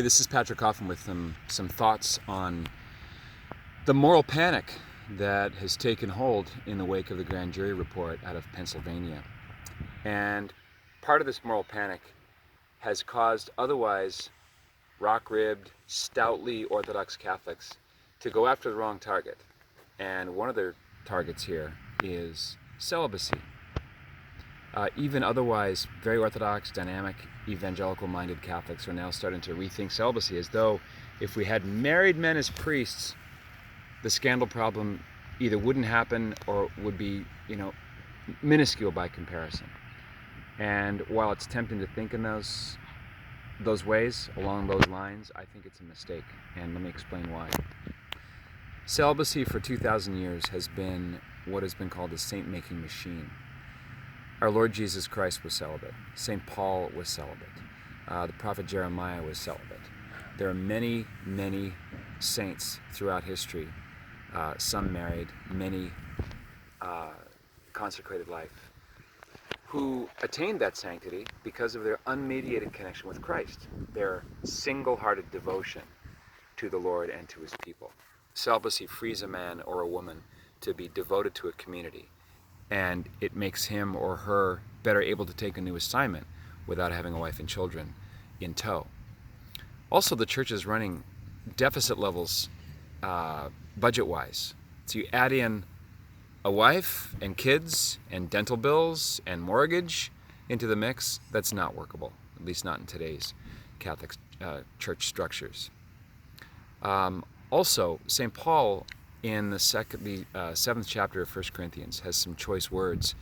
Hey, this is Patrick Coffin with some thoughts on the moral panic that has taken hold in the wake of the grand jury report out of Pennsylvania. And part of this moral panic has caused otherwise rock-ribbed, stoutly Orthodox Catholics to go after the wrong target. And one of their targets here is celibacy. Even otherwise very Orthodox, dynamic, evangelical-minded Catholics are now starting to rethink celibacy as though if we had married men as priests, the scandal problem either wouldn't happen or would be, minuscule by comparison. And while it's tempting to think in those ways, along those lines, I think it's a mistake, and let me explain why. Celibacy for 2,000 years has been what has been called a saint-making machine. Our Lord Jesus Christ was celibate. St. Paul was celibate. The prophet Jeremiah was celibate. There are many, many saints throughout history, some married, many consecrated life, who attained that sanctity because of their unmediated connection with Christ, their single-hearted devotion to the Lord and to his people. Celibacy frees a man or a woman to be devoted to a community, and it makes him or her better able to take a new assignment without having a wife and children in tow. Also, the church is running deficit levels budget-wise. So you add in a wife and kids and dental bills and mortgage into the mix, that's not workable, at least not in today's Catholic church structures. Also, St. Paul in the 7th chapter of 1 Corinthians has some choice words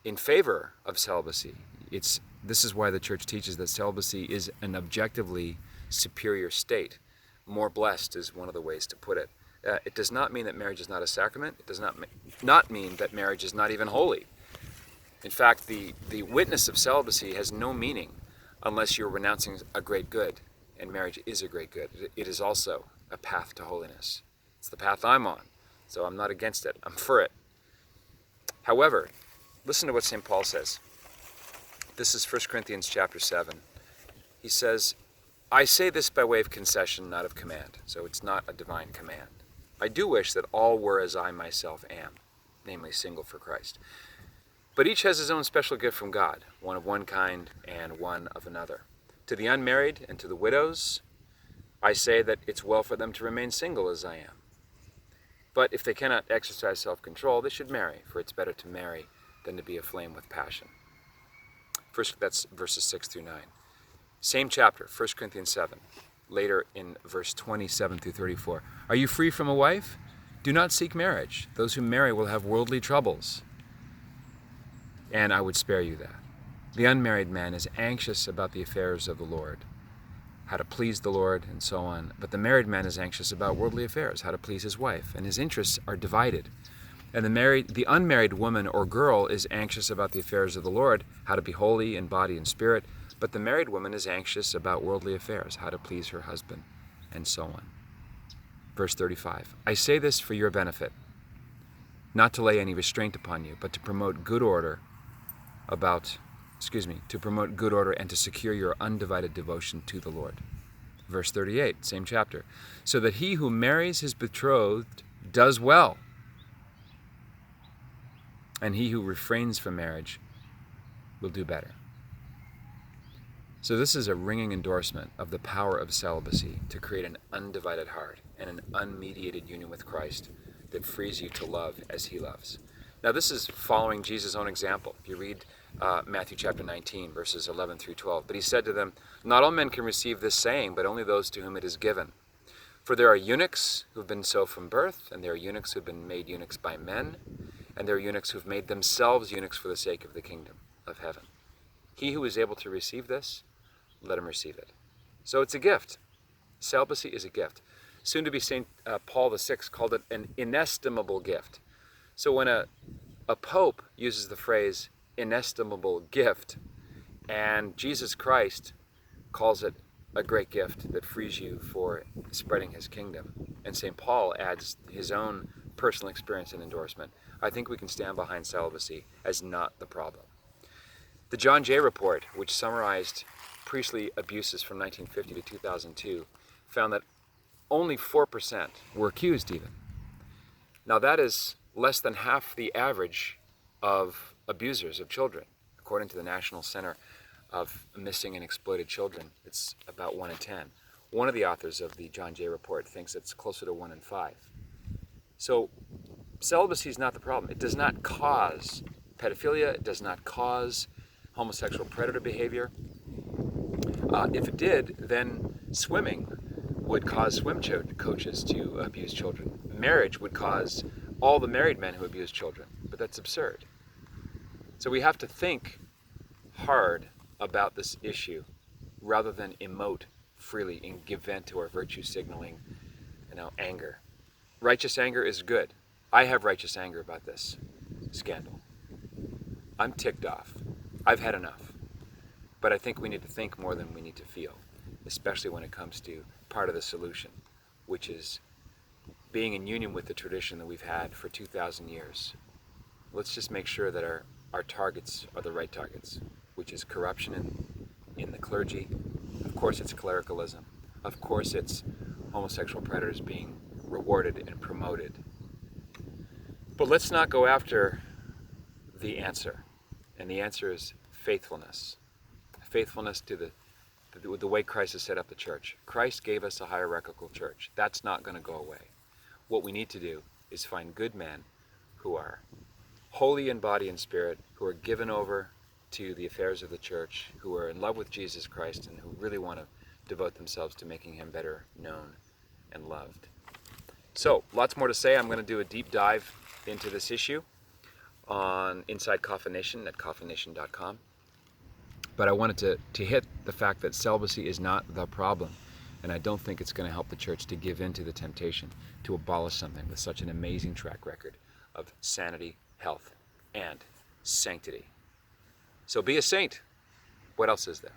in favor of celibacy. This is why the church teaches that celibacy is an objectively superior state. More blessed is one of the ways to put it. It does not mean that marriage is not a sacrament. It does not mean that marriage is not even holy. In fact, the witness of celibacy has no meaning unless you're renouncing a great good, and marriage is a great good. It is also a path to holiness. It's the path I'm on, so I'm not against it. I'm for it. However, listen to what St. Paul says. This is 1 Corinthians chapter 7. He says, I say this by way of concession, not of command. So it's not a divine command. I do wish that all were as I myself am, namely single for Christ. But each has his own special gift from God, one of one kind and one of another. To the unmarried and to the widows, I say that it's well for them to remain single as I am. But if they cannot exercise self-control, they should marry, for it's better to marry than to be aflame with passion. First, that's verses 6 through 9. Same chapter, 1 Corinthians 7, later in verse 27 through 34. Are you free from a wife? Do not seek marriage. Those who marry will have worldly troubles. And I would spare you that. The unmarried man is anxious about the affairs of the Lord, how to please the Lord, and so on. But the married man is anxious about worldly affairs, how to please his wife, and his interests are divided. And the unmarried woman or girl is anxious about the affairs of the Lord, how to be holy in body and spirit. But the married woman is anxious about worldly affairs, how to please her husband, and so on. Verse 35, I say this for your benefit, not to lay any restraint upon you, but to promote good order and to secure your undivided devotion to the Lord. Verse 38, same chapter, so that he who marries his betrothed does well, and he who refrains from marriage will do better. So this is a ringing endorsement of the power of celibacy to create an undivided heart and an unmediated union with Christ that frees you to love as he loves. Now this is following Jesus' own example. If you read Matthew chapter 19, verses 11 through 12. But he said to them, not all men can receive this saying, but only those to whom it is given. For there are eunuchs who have been so from birth, and there are eunuchs who have been made eunuchs by men, and there are eunuchs who have made themselves eunuchs for the sake of the kingdom of heaven. He who is able to receive this, let him receive it. So it's a gift. Celibacy is a gift. Soon to be St. Paul VI called it an inestimable gift. So when a pope uses the phrase inestimable gift, and Jesus Christ calls it a great gift that frees you for spreading his kingdom, and St. Paul adds his own personal experience and endorsement, I think we can stand behind celibacy as not the problem. The John Jay report, which summarized priestly abuses from 1950 to 2002 found that only 4% were accused even. Now that is less than half the average of abusers of children. According to the National Center of Missing and Exploited Children, it's about 1 in 10. One of the authors of the John Jay report thinks it's closer to 1 in 5. So celibacy is not the problem. It does not cause pedophilia. It does not cause homosexual predator behavior. If it did, then swimming would cause swim coaches to abuse children. Marriage would cause all the married men who abuse children, but that's absurd. So we have to think hard about this issue rather than emote freely and give vent to our virtue signaling, anger. Righteous anger is good. I have righteous anger about this scandal. I'm ticked off. I've had enough. But I think we need to think more than we need to feel, especially when it comes to part of the solution, which is being in union with the tradition that we've had for 2,000 years. Let's just make sure that our targets are the right targets, which is corruption in the clergy. Of course it's clericalism. Of course it's homosexual predators being rewarded and promoted. But let's not go after the answer. And the answer is faithfulness. Faithfulness to the way Christ has set up the church. Christ gave us a hierarchical church. That's not going to go away. What we need to do is find good men who are holy in body and spirit, who are given over to the affairs of the church, who are in love with Jesus Christ, and who really want to devote themselves to making him better known and loved. So, lots more to say. I'm going to do a deep dive into this issue on Inside Coffin Nation at coffinnation.com. But I wanted to hit the fact that celibacy is not the problem. And I don't think it's going to help the church to give in to the temptation to abolish something with such an amazing track record of sanity, health, and sanctity. So be a saint. What else is there?